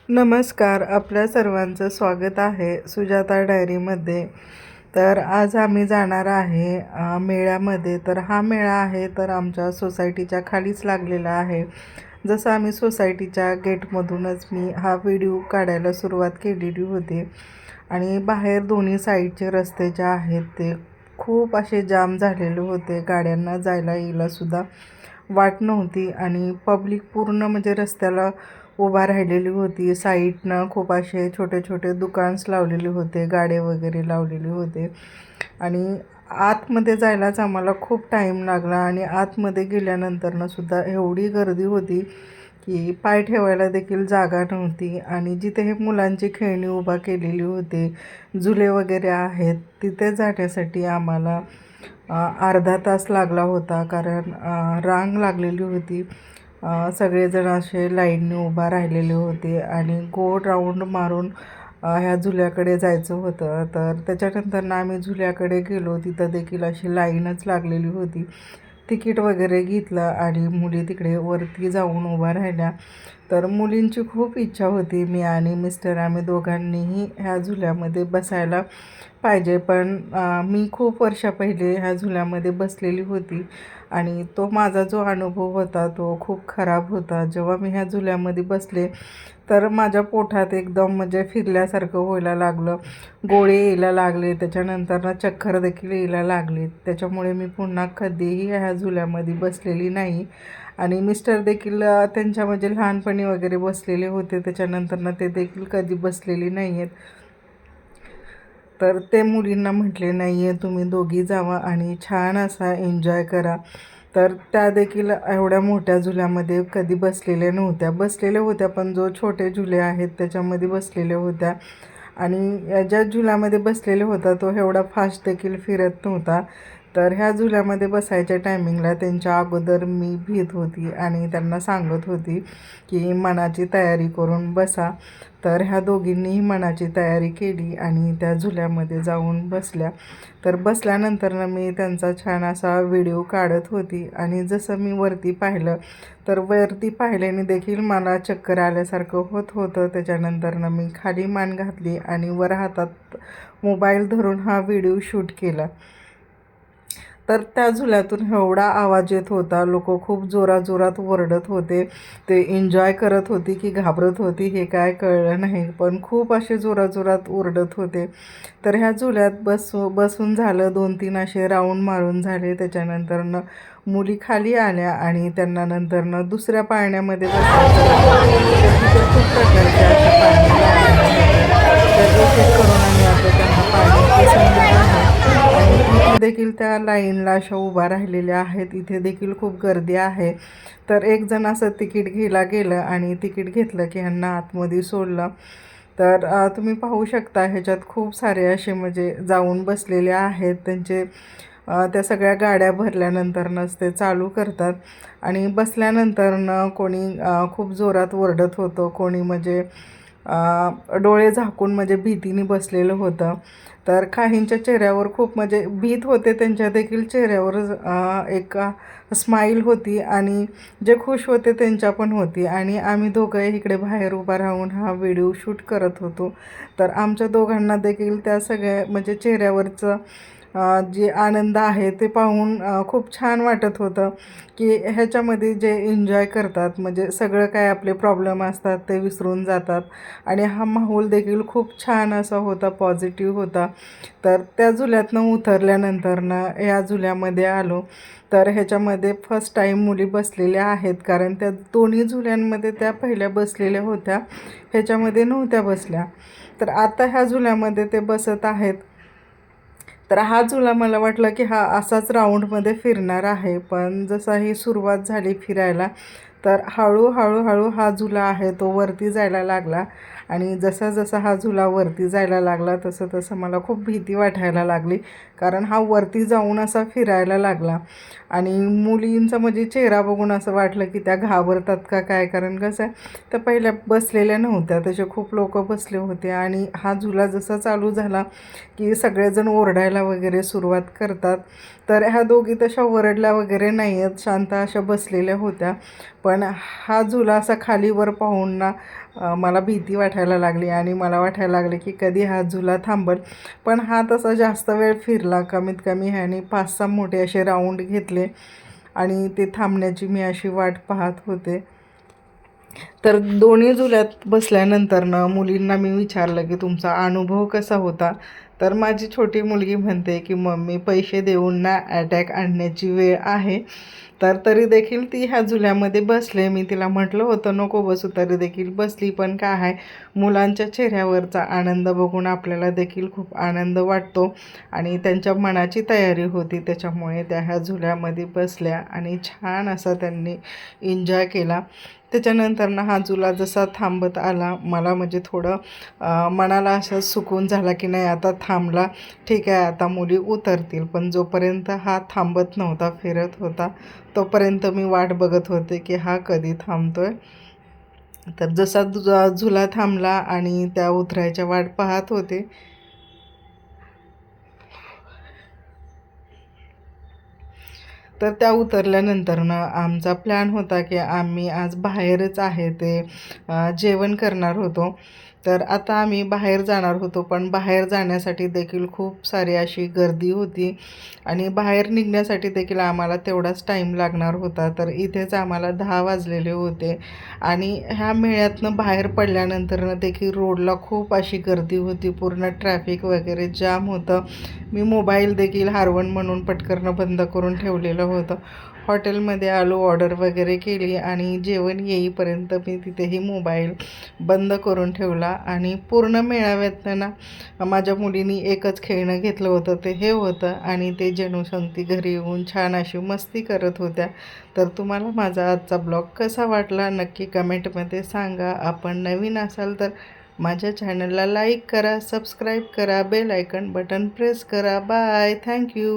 नमस्कार. आपल्या सर्वांचं स्वागत आहे सुजाता डायरीमध्ये. तर आज आम्ही जाणार आहे मेळ्यामध्ये. तर हा मेळा आहे तर आमच्या सोसायटीच्या खालीच लागलेला आहे. जसं आम्ही सोसायटीच्या गेटमधूनच मी हा व्हिडिओ काढायला सुरुवात केलेली होती आणि बाहेर दोन्ही साईडचे रस्ते जे आहेत ते खूप असे जाम झालेले होते. गाड्यांना जायला यायलासुद्धा वाट नव्हती आणि पब्लिक पूर्ण म्हणजे रस्त्याला उभा राहिलेली होती. साईडनं खूप असे छोटे छोटे दुकान्स लावलेले होते, गाडे वगैरे लावलेले होते आणि आतमध्ये जायलाच आम्हाला खूप टाईम लागला आणि आतमध्ये गेल्यानंतरनं सुद्धा एवढी गर्दी होती की पाय ठेवायला देखील जागा नव्हती. आणि जिथे हे मुलांची खेळणी उभा केलेली होती, झुले वगैरे आहेत, तिथे जाण्यासाठी आम्हाला अर्धा तास लागला होता. कारण रांग लागलेली होती. सगळेजण असे लाईनने उभा राहिलेले होते आणि गोल राऊंड मारून ह्या झुल्याकडे जायचं होतं. तर त्याच्यानंतर आम्ही झुल्याकडे गेलो. तिथं देखील अशी लाईनच लागलेली होती. तिकीट वगैरे घेतलं आणि मुली तिकडे वरती जाऊन उभा राहिल्या. तर मुलींची खूप इच्छा होती. मी आणि मिस्टर आम्ही दोघांनीही ह्या झुल्यामध्ये बसायला पाहिजे. पण मी खूप वर्षा पहिले ह्या झुल्यामध्ये बसलेली होती आणि तो माझा जो अनुभव होता तो खूप खराब होता. जेव्हा मी ह्या झुल्यामध्ये बसले तर माझ्या पोटात एकदम म्हणजे फिरल्यासारखं व्हायला लागलं, गोळे यायला लागले, त्याच्यानंतरनं चक्कर देखील यायला लागली. त्याच्यामुळे मी पुन्हा कधीही ह्या झुल्यामध्ये बसलेली नाही. आणि मिस्टर देखील त्यांच्या म्हणजे लहानपणी वगैरे बसलेले होते, त्याच्यानंतरनं ते देखील कधी बसलेली नाही आहेत. तर ते मुलींना म्हटले नाही आहे, तुम्ही दोघी जावा आणि छान असा एन्जॉय करा. तर त्या देखील एवढ्या मोठ्या झुल्यामध्ये कधी बसलेल्या होत्या पण जो छोटे झुले आहेत त्याच्यामध्ये बसलेल्या होत्या. आणि ज्या झुल्यामध्ये बसलेले होता तो एवढा फास्ट देखील फिरत नव्हता. तर ह्या झुल्यामध्ये बसायच्या टायमिंगला त्यांच्या अगोदर मी भीत होती आणि त्यांना सांगत होती की मनाची तयारी करून बसा. तर ह्या दोघींनीही मनाची तयारी केली आणि त्या झुल्यामध्ये जाऊन बसल्या. तर बसल्यानंतरनं मी त्यांचा छान असा व्हिडिओ काढत होती आणि जसं मी वरती पाहिलं तर वरती पाहिल्याने देखील मला चक्कर आल्यासारखं होत होतं. त्याच्यानंतरनं मी खाली मान घातली आणि वर हातात मोबाईल धरून हा व्हिडिओ शूट केला. तर त्या झुल्यातून एवढा आवाज येत होता, लोक खूप जोराजोरात ओरडत होते. ते एन्जॉय करत होती की घाबरत होती हे काय कळलं नाही, पण खूप असे जोराजोरात ओरडत होते. तर ह्या झुल्यात बसून झालं, 2-3 असे राऊंड मारून झाले. त्याच्यानंतरनं मुली खाली आल्या आणि त्यांना नंतरनं दुसऱ्या पाळण्यामध्ये बसायचं होतं. तर तिथे खूप प्रकारच्या अशा पाळण्या लागलेल्या होत्या. तर एक एक करून आम्ही आता त्यांना पाळण्यात बसवणार आहे. आणि इथे देखील त्या लाईनला अशा उभा राहिलेल्या आहेत. इथे देखील खूप गर्दी आहे. तर एक जण असं तिकीट घ्यायला गेलं आणि तिकीट घेतलं की ह्यांना आतमध्ये सोडलं. तर तुम्ही पाहू शकता ह्याच्यात खूप सारे असे म्हणजे जाऊन बसलेले आहेत. त्यांचे त्या सगळ्या गाड्या भरल्यानंतरनंच ते चालू करतात आणि बसल्यानंतरनं कोणी खूप जोरात ओरडत होतं, कोणी म्हणजे डोळे झाकून म्हणजे भीतीने बसलेलं होतं. तर काहींच्या चेहऱ्यावर खूप म्हणजे भीत होते, त्यांच्या देखील चेहऱ्यावर एक स्माईल होती आणि जे खुश होते त्यांच्या पण होती. आणि आम्ही दोघंही इकडे बाहेर उभा राहून हा व्हिडिओ शूट करत होतो. तर आमच्या दोघांना देखील त्या सगळ्या म्हणजे चेहऱ्यावरचं जे आनंद आहे ते पाहून खूप छान वाटत होतं की ह्याच्यामध्ये जे एन्जॉय करतात म्हणजे सगळं काय आपले प्रॉब्लेम असतात ते विसरून जातात. आणि हा माहोल देखील खूप छान असा होता, पॉझिटिव्ह होता. तर त्या झुल्यातनं उतरल्यानंतरनं या झुल्यामध्ये आलो. तर ह्याच्यामध्ये फर्स्ट टाईम मुली बसलेल्या आहेत, कारण त्या दोन्ही झुल्यांमध्ये त्या पहिल्या बसलेल्या होत्या, ह्याच्यामध्ये नव्हत्या बसल्या. तर आता ह्या झुल्यामध्ये ते बसत आहेत. तर हा झुला मला वाटलं की हा असाच राऊंडमध्ये फिरणार आहे, पण जसा ही सुरुवात झाली फिरायला तर हळूहळू हा झुला आहे तो वरती जायला लागला. आणि जसा जसा हा झुला वरती जायला लागला तसं तसं मला खूप भीती वाटायला लागली, कारण हा वरती जाऊन असा फिरायला लागला. आणि मुलींचा म्हणजे चेहरा बघून असं वाटलं की त्या घाबरतात का काय, कारण कसं आहे त्या पहिल्या बसलेल्या नव्हत्या, तसे खूप लोक बसले होते. आणि हा झुला जसा चालू झाला की सगळेजण ओरडायला वगैरे सुरुवात करतात. तर ह्या दोघी तशा ओरडल्या वगैरे नाही आहेत, शांत अशा बसलेल्या होत्या. पण हा झुला असा खालीवर पाहून ना मला भीती वाटायला लागली आणि मला वाटायला लागले की कधी हा झुला थांबल. पण हा तसा जास्त वेळ फिरला. कमीत कमी ह्याने 5-6 मोठे असे राऊंड घेतले आणि ते थांबण्याची मी अशी वाट पाहत होते. तर दोन्ही झुल्यात बसल्यानंतरनं मुलींना मी विचारलं की तुमचा अनुभव कसा होता. तर माझी छोटी मुलगी म्हणते की मम्मी पैसे देऊन ना अटॅक आणण्याची वेळ आहे. तर तरी देखील ती ह्या झुल्यामध्ये बसले. मी तिला म्हटलं होतं नको बसू, तरी देखील बसली. पण काय आहे, मुलांच्या चेहऱ्यावरचा आनंद बघून आपल्याला देखील खूप आनंद वाटतो आणि त्यांच्या मनाची तयारी होती, त्याच्यामुळे त्या ह्या झुल्यामध्ये बसल्या आणि छान असा त्यांनी एन्जॉय केला. त्याच्यानंतरनं हा झुला जसा थांबत आला, मला म्हणजे थोडं मनाला असं सुकून झाला की नाही आता थांबला, ठीक आहे आता मुली उतरतील. पण जोपर्यंत हा थांबत नव्हता, फिरत होता, तोपर्यंत मी वाट बघत होते की हा कधी थांबतोय. तर जसा झुला थांबला आणि त्या उतरायच्या वाट पाहत होते, तर त्या उतरल्यानंतरनं आमचा प्लॅन होता की आम्ही आज बाहेरच आहे ते जेवण करणार होतो. तर आता आम्ही बाहेर जाणार होतो, पण बाहेर जाण्यासाठी देखील खूप सारी अशी गर्दी होती आणि बाहेर निघण्यासाठी देखील आम्हाला तेवढाच टाईम लागणार होता. तर इथेच आम्हाला 10 वाजलेले होते आणि ह्या मेळ्यातनं बाहेर पडल्यानंतरनं देखील रोडला खूप अशी गर्दी होती, पूर्ण ट्रॅफिक वगैरे जाम होतं. मी मोबाईल देखील हरवून म्हणून पटकन बंद करून ठेवलेलं होतं. हॉटेलमध्ये आलो, ऑर्डर वगैरे केली आणि जेवण येईपर्यंत मी तिथेही मोबाईल बंद करून ठेवला आणि पूर्ण मेळाव्यातनं ना माझ्या मुलीनी एकच खेळणं घेतलं होतं, ते हे होतं आणि ते जणू संगती घरी येऊन छान अशी मस्ती करत होत्या. तर तुम्हाला माझा आजचा ब्लॉग कसा वाटला नक्की कमेंटमध्ये सांगा. आपण नवीन असाल तर माझ्या चॅनलला लाईक करा, सबस्क्राईब करा, बेल आयकन बटन प्रेस करा. Bye, thank you.